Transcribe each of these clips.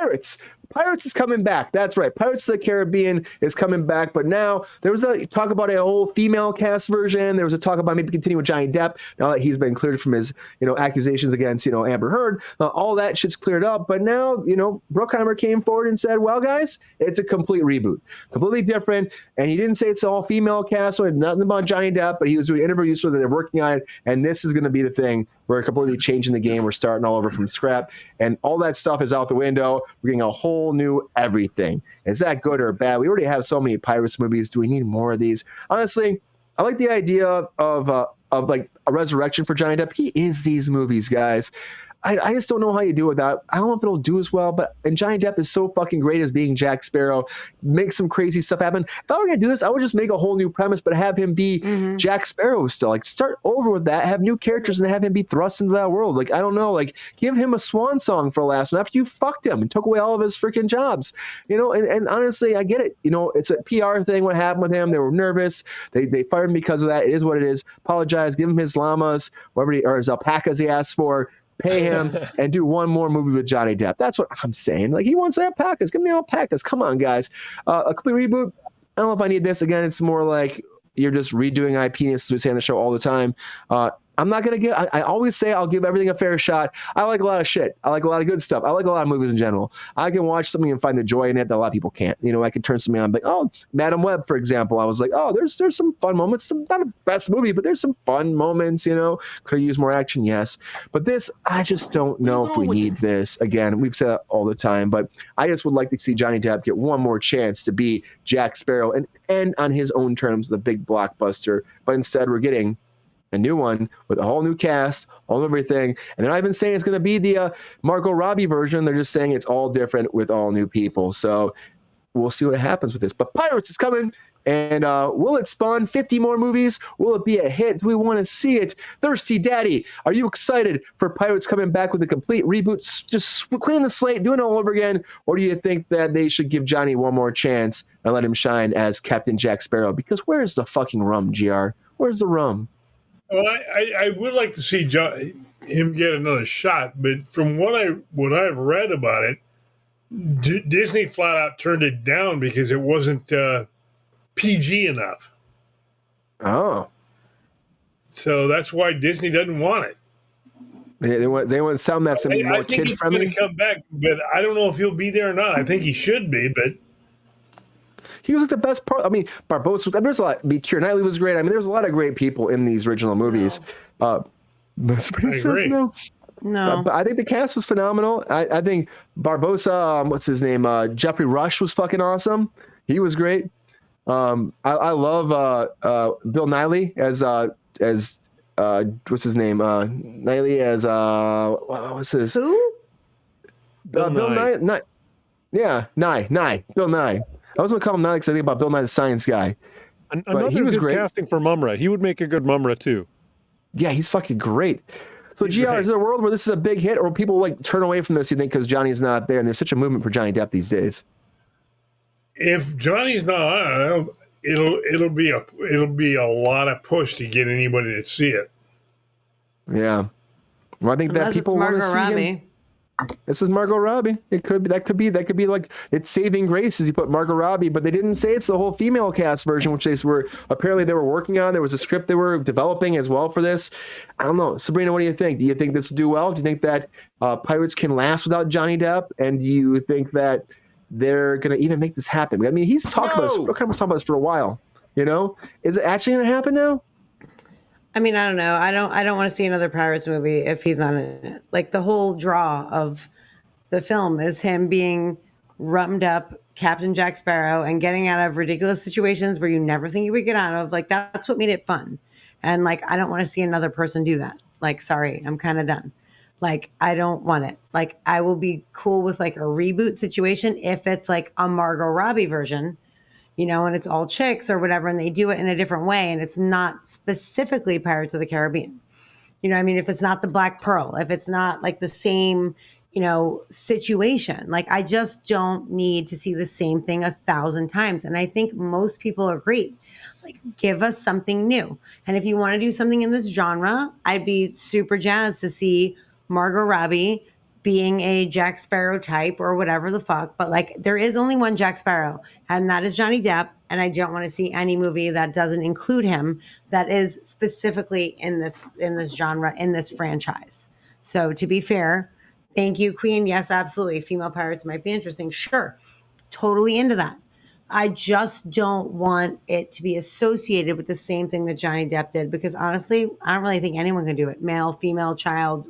Pirates. Pirates is coming back. That's right. Pirates of the Caribbean is coming back. But now there was a talk about a whole female cast version. There was a talk about maybe continuing with Johnny Depp now that he's been cleared from his, accusations against, Amber Heard. All that shit's cleared up. But now, Bruckheimer came forward and said, well, guys, it's a complete reboot, completely different. And he didn't say it's all female cast or nothing about Johnny Depp, but he was doing interviews so that they're working on it. And this is going to be the thing. We're completely changing the game. We're starting all over from scrap. And all that stuff is out the window. We're getting a whole new everything. Is that good or bad? We already have so many Pirates movies. Do we need more of these? Honestly, I like the idea of like a resurrection for Johnny Depp. He is these movies, guys. I just don't know how you do it without. I don't know if it'll do as well, and Johnny Depp is so fucking great as being Jack Sparrow. Make some crazy stuff happen. If I were going to do this, I would just make a whole new premise, but have him be Jack Sparrow still. Like, start over with that, have new characters, and have him be thrust into that world. Like, I don't know, like, give him a swan song for the last one after you fucked him and took away all of his freaking jobs. And honestly, I get it. It's a PR thing, what happened with him. They were nervous. They fired him because of that. It is what it is. Apologize. Give him his llamas, or his alpacas he asked for. Pay him and do one more movie with Johnny Depp. That's what I'm saying. Like, he wants alpacas. Give me alpacas. Come on, guys. A complete reboot. I don't know if I need this. Again, it's more like you're just redoing IP, as we say on the show all the time. I'm not going to give, I always say I'll give everything a fair shot. I like a lot of shit. I like a lot of good stuff. I like a lot of movies in general. I can watch something and find the joy in it that a lot of people can't. I can turn something on, like, Madam Web, for example. I was like, there's some fun moments. Not a best movie, but there's some fun moments, Could have used more action, yes. But this, I just don't know if we need this. Again, we've said that all the time, but I just would like to see Johnny Depp get one more chance to be Jack Sparrow and end on his own terms with a big blockbuster. But instead, we're getting a new one with a whole new cast, all everything. And they're not even saying it's going to be the Margot Robbie version. They're just saying it's all different with all new people. So we'll see what happens with this. But Pirates is coming. And will it spawn 50 more movies? Will it be a hit? Do we want to see it? Thirsty Daddy, are you excited for Pirates coming back with a complete reboot? Just clean the slate, doing it all over again? Or do you think that they should give Johnny one more chance and let him shine as Captain Jack Sparrow? Because where's the fucking rum, GR? Where's the rum? Well, I would like to see him get another shot, but from what I've read about it, Disney flat out turned it down because it wasn't PG enough. Oh, so that's why Disney doesn't want it. They want something that's going to be more kid friendly. He's going to come back, but I don't know if he'll be there or not. I think he should be, but. He was like the best part. I mean, Barbosa. There's a lot. Keira Knightley was great. I mean, there's a lot of great people in these original movies. Sabrina says no. But I think the cast was phenomenal. I think Barbosa. What's his name? Jeffrey Rush was fucking awesome. He was great. I love Bill Nighy as what's his name? Nighy as what's his? Who? Bill Nye. Yeah, Nye. Bill Nye. I was going to call him Nye because I think about Bill Nye the Science Guy. Another he was good great casting for Mumra. He would make a good Mumra too. Yeah, he's fucking great. So, GR, is there a world where this is a big hit, or people like turn away from this? You think because Johnny's not there, and there's such a movement for Johnny Depp these days? If Johnny's not on, it'll be a lot of push to get anybody to see it. Yeah, well, I think that people want to see him. This is Margot Robbie. That could be like it's saving grace as you put Margot Robbie, but they didn't say it's the whole female cast version, which they were working on. There was a script they were developing as well for this. I don't know, Sabrina, what do you think? Do you think this will do well? Do you think that Pirates can last without Johnny Depp? And do you think that they're gonna even make this happen? I mean, he's talked about this. We're talking about this for a while. Is it actually gonna happen now? I mean, I don't know. I don't want to see another Pirates movie if he's not in it. Like, the whole draw of the film is him being rummed up Captain Jack Sparrow and getting out of ridiculous situations where you never think you would get out of. Like, that's what made it fun. And like, I don't want to see another person do that. Like, sorry, I'm kind of done. Like, I don't want it. Like, I will be cool with like a reboot situation if it's like a Margot Robbie version, and it's all chicks or whatever, and they do it in a different way, and it's not specifically Pirates of the Caribbean. If it's not the Black Pearl, if it's not like the same, situation, like, I just don't need to see the same thing 1,000 times. And I think most people agree, like, give us something new. And if you want to do something in this genre, I'd be super jazzed to see Margot Robbie being a Jack Sparrow type or whatever the fuck. But like, there is only one Jack Sparrow, and that is Johnny Depp. And I don't want to see any movie that doesn't include him that is specifically in this genre, in this franchise. So to be fair, thank you, Queen. Yes, absolutely. Female pirates might be interesting. Sure. Totally into that. I just don't want it to be associated with the same thing that Johnny Depp did, because honestly, I don't really think anyone can do it. Male, female, child,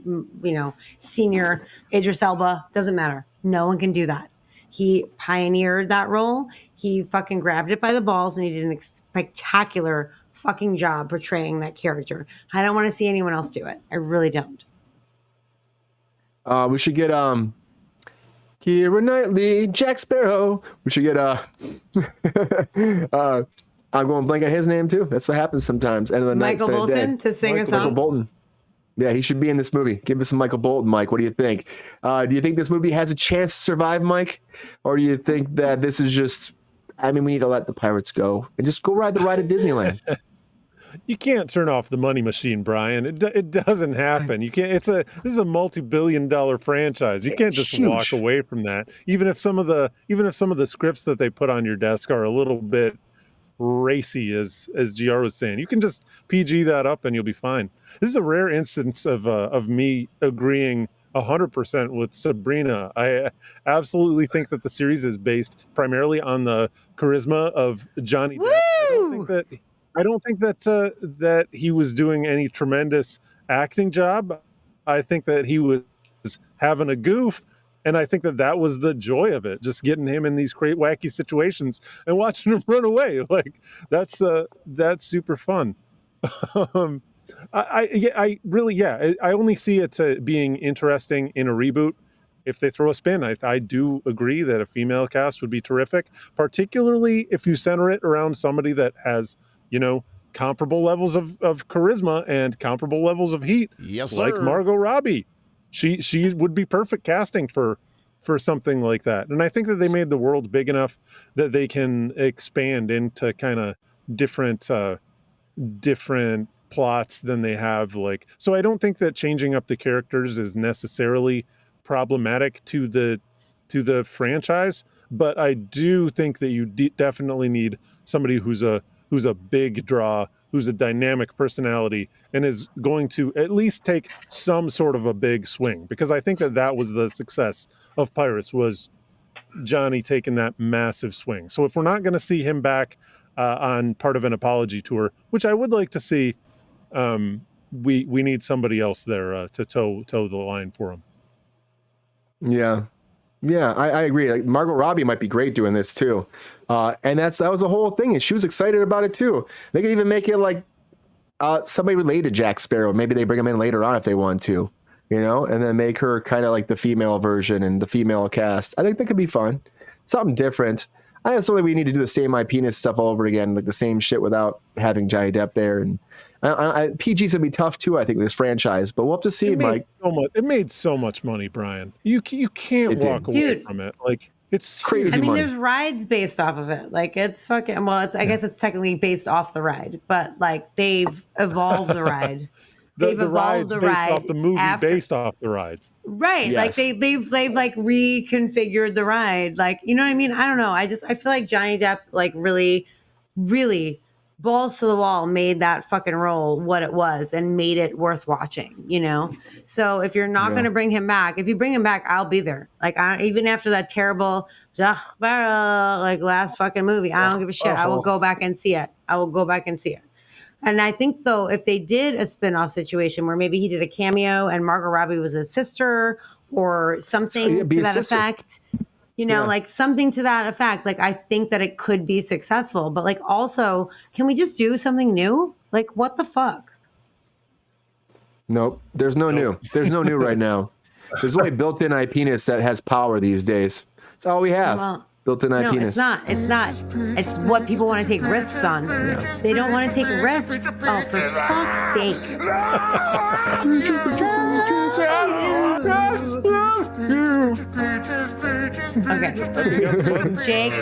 senior, Idris Elba, doesn't matter. No one can do that. He pioneered that role. He fucking grabbed it by the balls, and he did a spectacular fucking job portraying that character. I don't want to see anyone else do it. I really don't. We should get Keira Knightley, Jack Sparrow. We should get I'm going blank on his name too. That's what happens sometimes. End of the Michael Bolton to sing a song. Michael Bolton. Yeah, he should be in this movie. Give us some Michael Bolton, Mike. What do you think? Do you think this movie has a chance to survive, Mike? Or do you think that this is just, we need to let the pirates go and just go ride the ride at Disneyland? You can't turn off the money machine, Brian. It doesn't happen. You can't. This is a multi-billion-dollar franchise. You can't just walk away from that. Even if some of the scripts that they put on your desk are a little bit racy, as GR was saying, you can just PG that up and you'll be fine. This is a rare instance of me agreeing 100% with Sabrina. I absolutely think that the series is based primarily on the charisma of Johnny Depp. I don't think that he was doing any tremendous acting job. I think that he was having a goof, and I think that was the joy of it, just getting him in these great wacky situations and watching him run away. Like that's super fun. I only see it being interesting in a reboot. If they throw a spin, I do agree that a female cast would be terrific, particularly if you center it around somebody that has, comparable levels of charisma and comparable levels of heat. Yes, sir. Like Margot Robbie. She would be perfect casting for something like that. And I think that they made the world big enough that they can expand into kind of different plots than they have. So I don't think that changing up the characters is necessarily problematic to the franchise, but I do think that you definitely need somebody who's a big draw, who's a dynamic personality, and is going to at least take some sort of a big swing. Because I think that was the success of Pirates, was Johnny taking that massive swing. So if we're not going to see him back on part of an apology tour, which I would like to see, we need somebody else there to toe the line for him. Yeah, I agree. Like Margot Robbie might be great doing this too, and that was the whole thing. And she was excited about it too. They could even make it like somebody related to Jack Sparrow. Maybe they bring him in later on if they want to, and then make her kind of like the female version and the female cast. I think that could be fun, something different. I have something we need to do the same My Penis stuff all over again, like the same shit without having Johnny Depp there. And PG's gonna be tough too, I think, with this franchise, but we'll have to see, Mike. It made so much money, Brian. You can't walk away from it. Like, it's crazy. money. There's rides based off of it. Like, it's fucking. Well, I guess it's technically based off the ride, but like they've evolved the ride. They've evolved the ride off the movie, based off the rides. Right. Yes. Like they've like reconfigured the ride. Like, you know what I mean? I don't know. I feel like Johnny Depp like really, really balls to the wall made that fucking role what it was and made it worth watching, So if you're not going to bring him back, if you bring him back, I'll be there. Like, even after that terrible Jack Sparrow, like last fucking movie, I don't give a shit. I will go back and see it. And I think, though, if they did a spin-off situation where maybe he did a cameo and Margot Robbie was his sister or something to that effect, like something to that effect, like I think that it could be successful. But like also, can we just do something new? Like, what the fuck? Nope. There's no new. There's no new right now. There's only built-in penis that has power these days. That's all we have. Well, built-in penis. It's not. It's what people want to take risks on. Yeah. They don't want to take risks. Oh, for fuck's sake. Okay. Jake.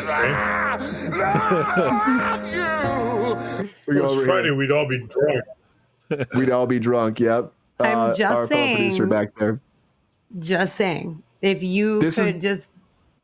It was Friday, we'd all be drunk. We'd all be drunk, yep. I'm just our saying. Producer back there. Just saying. If you just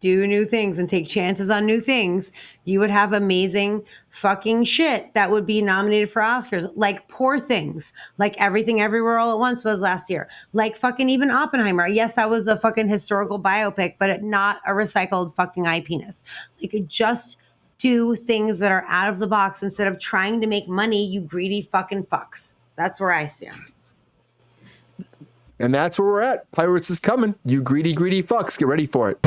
do new things and take chances on new things, you would have amazing fucking shit that would be nominated for Oscars. Like Poor Things, like Everything Everywhere All at Once was last year, like fucking even Oppenheimer. Yes, that was a fucking historical biopic, but not a recycled fucking eye penis. Like just do things that are out of the box instead of trying to make money, you greedy fucking fucks. That's where I stand. And that's where we're at. Pirates is coming. You greedy, greedy fucks. Get ready for it.